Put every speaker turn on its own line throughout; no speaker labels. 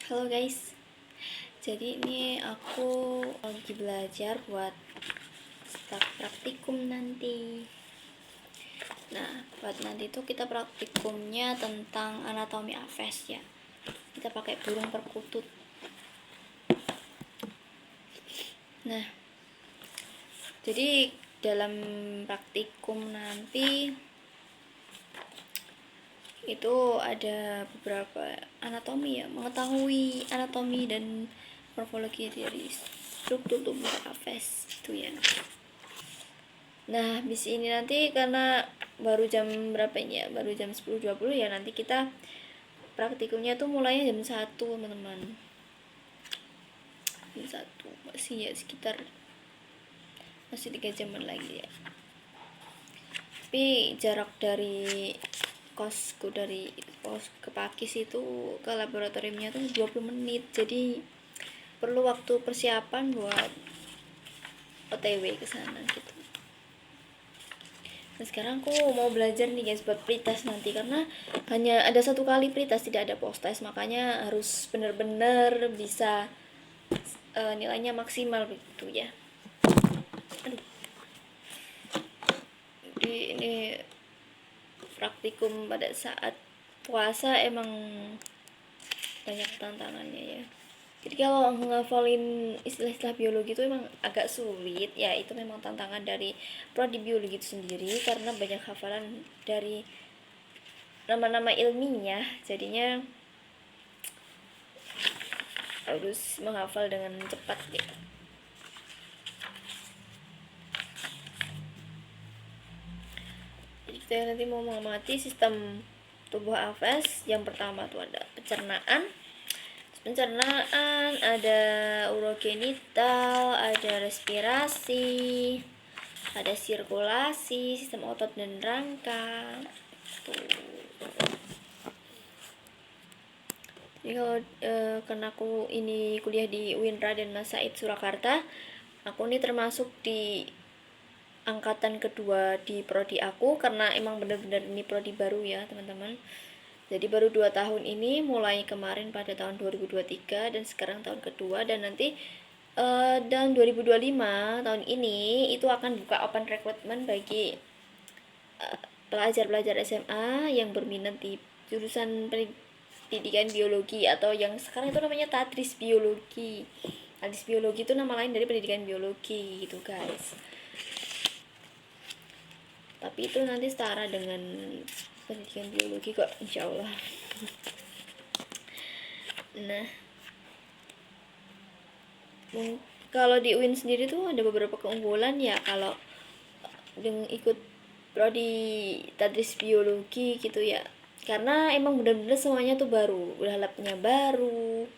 Halo guys, jadi ini aku lagi belajar buat start praktikum nanti. Nah, buat nanti itu kita praktikumnya tentang anatomi aves ya. Kita pakai burung perkutut. Nah, jadi dalam praktikum nanti itu ada beberapa anatomi ya, mengetahui anatomi dan morfologi dari struktur tubuh aves itu ya. Nah, bis ini nanti karena baru jam berapa ini ya? Baru jam 10.20 ya, nanti kita praktikumnya tuh mulainya jam 1, teman-teman. Jam 1 masih ya sekitar masih 3 jaman lagi ya. Tapi jarak dari kosku dari kos ke Pakis itu ke laboratoriumnya tuh 20 menit. Jadi perlu waktu persiapan buat OTW ke sana gitu. Nah, sekarang aku mau belajar nih guys buat pretest nanti, karena hanya ada satu kali pretest, tidak ada post test, makanya harus bener-bener bisa nilainya maksimal begitu ya. Aduh. Jadi ini praktikum pada saat puasa emang banyak tantangannya ya. Jadi kalau ngafalin istilah-istilah biologi itu emang agak sulit ya, itu memang tantangan dari prodi biologi itu sendiri karena banyak hafalan dari nama-nama ilmiah, jadinya harus menghafal dengan cepat gitu. Jadi kita nanti mau mengamati sistem tubuh aves. Yang pertama tuh ada pencernaan, ada urogenital, ada respirasi, ada sirkulasi, sistem otot dan rangka tuh. Jadi kalau karena aku ini kuliah di UIN Raden Mas Said Surakarta, aku ini termasuk di angkatan kedua di prodi aku, karena emang benar-benar ini prodi baru ya teman-teman. Jadi baru 2 tahun ini, mulai kemarin pada tahun 2023 dan sekarang tahun kedua, dan nanti dan 2025 tahun ini itu akan buka open recruitment bagi pelajar-pelajar SMA yang berminat di jurusan pendidikan biologi, atau yang sekarang itu namanya tadris biologi. Tadris biologi itu nama lain dari pendidikan biologi gitu guys. Tapi itu nanti setara dengan pendidikan biologi kok, insya Allah. Nah, kalau di UIN sendiri tuh ada beberapa keunggulan ya kalau dengan ikut prodi tadris biologi gitu ya, karena emang bener-bener semuanya tuh baru, udah labnya baru,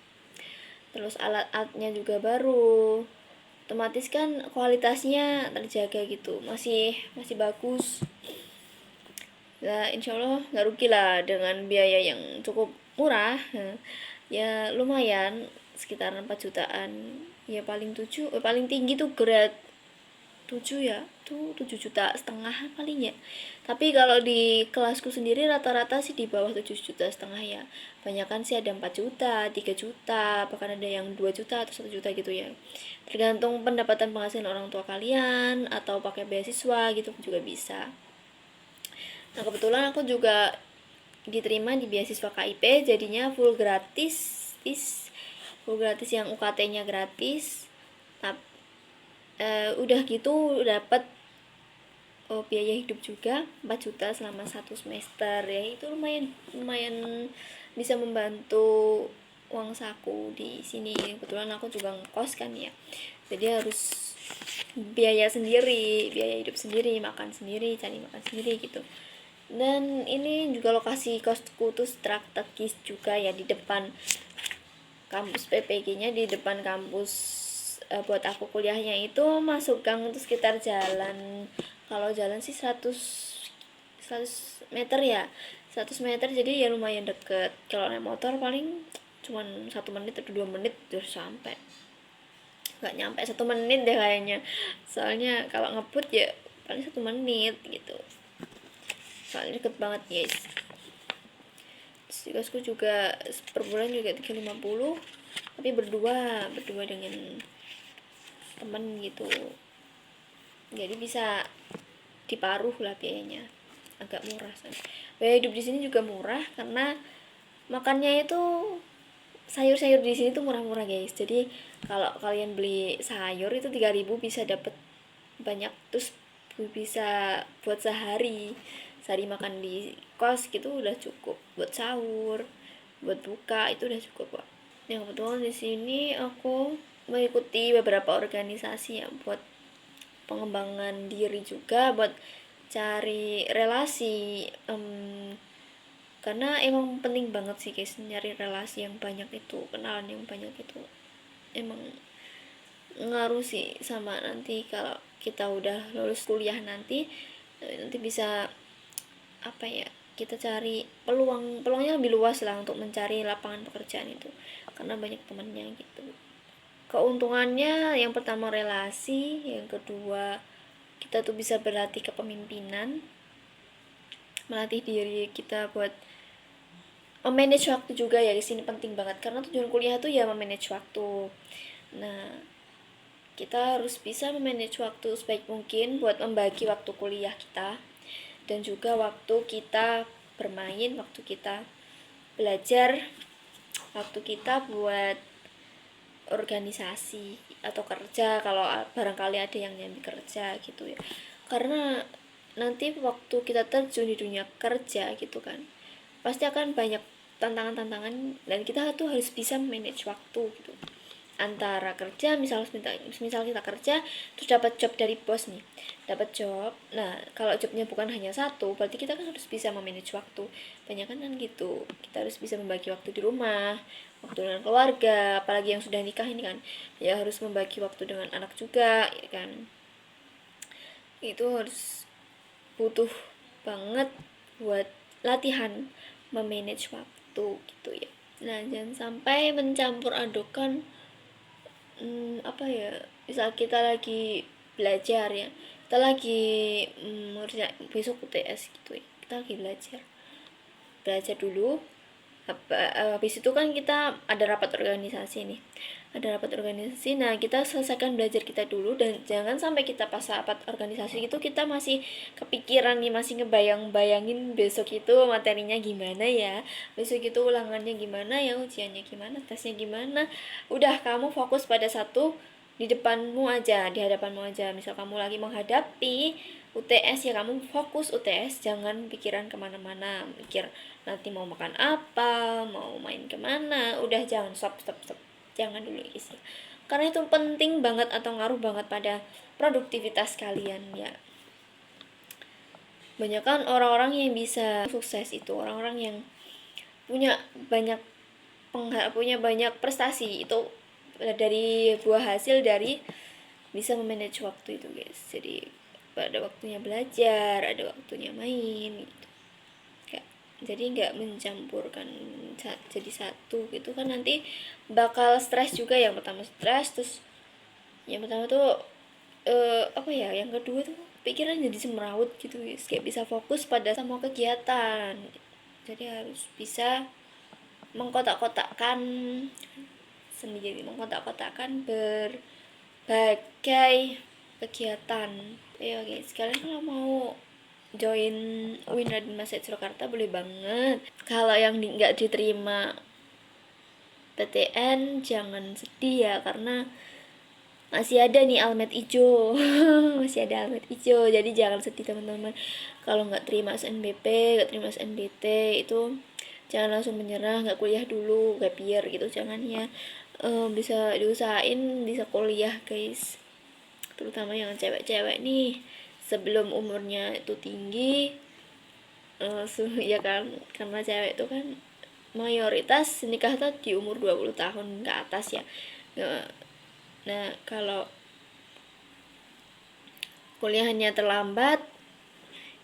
terus alat-alatnya juga baru, otomatis kan kualitasnya terjaga gitu, masih bagus. Nah, insya Allah nggak rugi lah dengan biaya yang cukup murah ya, lumayan sekitar 4 jutaan ya, paling tinggi tuh grade 7 ya, tuh 7,5 juta paling ya. Tapi kalau di kelasku sendiri rata-rata sih di bawah 7,5 juta ya. Banyakan sih ada 4 juta, 3 juta, bahkan ada yang 2 juta atau 1 juta gitu ya. Tergantung pendapatan penghasilan orang tua kalian, atau pakai beasiswa gitu juga bisa. Nah, kebetulan aku juga diterima di beasiswa KIP, jadinya full gratis yang UKT-nya gratis. Udah gitu dapat biaya hidup juga 4 juta selama 1 semester ya, itu lumayan bisa membantu uang saku di sini. Kebetulan aku juga ngekos kan ya, jadi harus biaya sendiri, biaya hidup sendiri, makan sendiri, cari makan sendiri gitu. Dan ini juga lokasi kosku tuh strategis juga ya, di depan kampus PPG-nya, di depan kampus. Buat aku kuliahnya itu masuk gang itu sekitar jalan, kalau jalan sih 100 meter ya, 100 meter, jadi ya lumayan deket. Kalau naik motor paling cuman 1 menit atau 2 menit udah sampai, nggak nyampe 1 menit deh kayaknya, soalnya kalau ngebut ya paling 1 menit gitu, soalnya deket banget guys. Terus di kosku juga per bulan juga 350, tapi berdua dengan temen gitu, jadi bisa diparuh lah biayanya, agak murah. Biaya hidup di sini juga murah karena makannya itu sayur-sayur di sini tuh murah-murah guys. Jadi kalau kalian beli sayur itu 3.000 bisa dapet banyak, terus bisa buat sehari makan di kos gitu udah cukup buat sahur, buat buka itu udah cukup kok. Yang kebetulan di sini aku mengikuti beberapa organisasi ya buat pengembangan diri juga, buat cari relasi, karena emang penting banget sih guys nyari relasi yang banyak itu, kenalan yang banyak itu emang ngaruh sih sama nanti kalau kita udah lulus kuliah nanti bisa apa ya, kita cari peluangnya lebih luas lah untuk mencari lapangan pekerjaan itu karena banyak temennya gitu. Keuntungannya yang pertama relasi, yang kedua kita tuh bisa berlatih kepemimpinan, melatih diri kita buat memanage waktu juga ya. Di sini penting banget karena tujuan kuliah tuh ya memanage waktu. Nah, kita harus bisa memanage waktu sebaik mungkin buat membagi waktu kuliah kita dan juga waktu kita bermain, waktu kita belajar, waktu kita buat organisasi atau kerja kalau barangkali ada yang nyambi kerja gitu ya. Karena nanti waktu kita terjun di dunia kerja gitu kan, pasti akan banyak tantangan-tantangan dan kita tuh harus bisa manage waktu gitu. Antara kerja, misal kita kerja terus dapat job dari bos nih, dapat job. Nah, kalau jobnya bukan hanya satu, berarti kita kan harus bisa memanage waktu. Banyak kan gitu. Kita harus bisa membagi waktu di rumah, waktu dengan keluarga, apalagi yang sudah nikah ini kan. Ya harus membagi waktu dengan anak juga, ya kan. Itu harus butuh banget buat latihan memanage waktu gitu ya. Nah, jangan sampai mencampur adukan apa ya, misal kita lagi belajar ya, kita lagi besok UTS gitu ya, kita lagi belajar dulu. Habis itu kan kita ada rapat organisasi nih, nah kita selesaikan belajar kita dulu, dan jangan sampai kita pas rapat organisasi itu kita masih kepikiran nih, masih ngebayang-bayangin besok itu materinya gimana ya, besok itu ulangannya gimana ya, ujiannya gimana, tesnya gimana. Udah, kamu fokus pada satu di hadapanmu aja. Misal kamu lagi menghadapi UTS ya, kamu fokus UTS, jangan pikiran kemana-mana, mikir nanti mau makan apa, mau main kemana. Udah, jangan, stop, jangan dulu isi, karena itu penting banget atau ngaruh banget pada produktivitas kalian ya. Banyak kan orang-orang yang bisa sukses itu orang-orang yang punya banyak prestasi itu dari buah hasil dari bisa memanage waktu itu guys. Jadi ada waktunya belajar, ada waktunya main gitu. Jadi nggak mencampurkan jadi satu gitu kan, nanti bakal stres juga. Yang pertama stres, terus yang pertama tuh apa ya, yang kedua tuh pikiran jadi semrawut gitu guys, kayak bisa fokus pada semua kegiatan. Jadi harus bisa mengkotak-kotakkan sendiri, mengkotak-kotakkan berbagai kegiatan. Ya guys, kalian kalau mau join UIN Raden Masjid Surakarta boleh banget. Kalau yang nggak diterima PTN jangan sedih ya, karena masih ada nih almet ijo masih ada almet ijo, jadi jangan sedih teman-teman. Kalau nggak terima SNBP, nggak terima SNBT itu jangan langsung menyerah, nggak kuliah dulu, gap year gitu, jangan ya. Bisa diusahain bisa kuliah guys, terutama yang cewek-cewek nih sebelum umurnya itu tinggi. Ya kan, karena cewek itu kan mayoritas nikah tuh di umur 20 tahun ke atas ya. Nah, kalau kuliahnya terlambat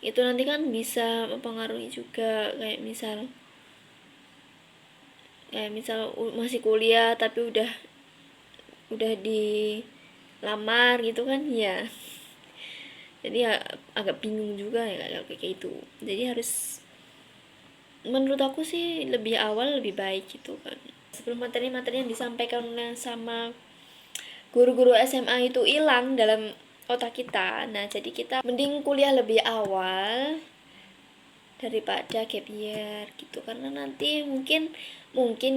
itu nanti kan bisa mempengaruhi juga, kayak misal masih kuliah tapi udah dilamar gitu kan ya. Jadi ya agak bingung juga ya kayak gitu. Jadi harus menurut aku sih lebih awal lebih baik gitu kan, sebelum materi-materi yang disampaikan sama guru-guru SMA itu hilang dalam otak kita. Nah jadi kita mending kuliah lebih awal daripada gap year gitu, karena nanti mungkin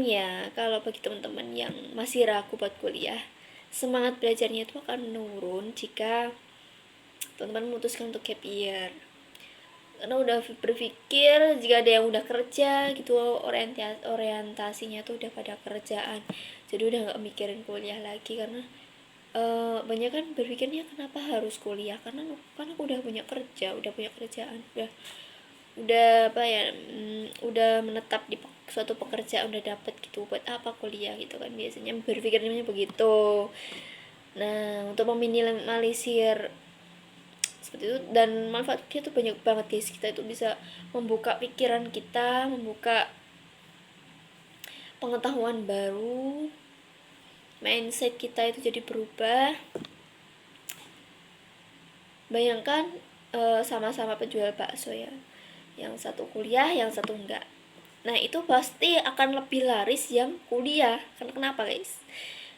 ya kalau bagi teman-teman yang masih ragu buat kuliah, semangat belajarnya itu akan menurun jika teman-teman memutuskan untuk gap year, karena udah berpikir jika ada yang udah kerja gitu, orientasinya tuh udah pada kerjaan, jadi udah nggak mikirin kuliah lagi. Karena banyak kan berpikirnya kenapa harus kuliah, karena aku udah punya kerja, udah punya kerjaan, udah apa ya, udah menetap di suatu pekerjaan, udah dapet gitu, buat apa kuliah gitu kan, biasanya berpikirnya begitu. Nah untuk meminimalisir seperti itu, dan manfaatnya tuh banyak banget guys, kita itu bisa membuka pikiran kita, membuka pengetahuan baru, mindset kita itu jadi berubah. Bayangkan sama-sama penjual bakso ya, yang satu kuliah yang satu enggak, nah itu pasti akan lebih laris yang kuliah. Karena kenapa guys,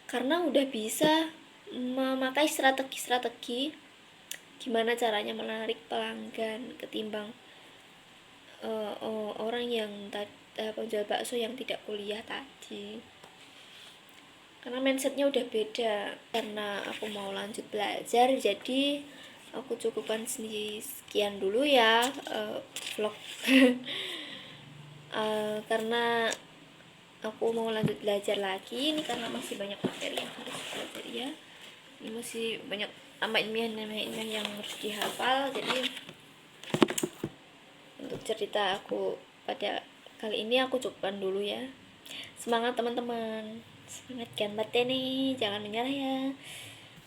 karena udah bisa memakai strategi-strategi gimana caranya menarik pelanggan ketimbang orang yang penjual bakso yang tidak kuliah tadi, karena mindsetnya udah beda. Karena aku mau lanjut belajar, jadi aku cukupkan sekian dulu ya vlog karena aku mau lanjut belajar lagi ini, karena masih banyak materi yang harus belajar ya, ini masih banyak nama ilmiah yang harus dihafal. Jadi untuk cerita aku pada kali ini aku cukupkan dulu ya. Semangat teman-teman, semangat ganbate nih, jangan menyerah ya,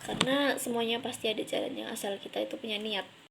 karena semuanya pasti ada jalannya asal kita itu punya niat.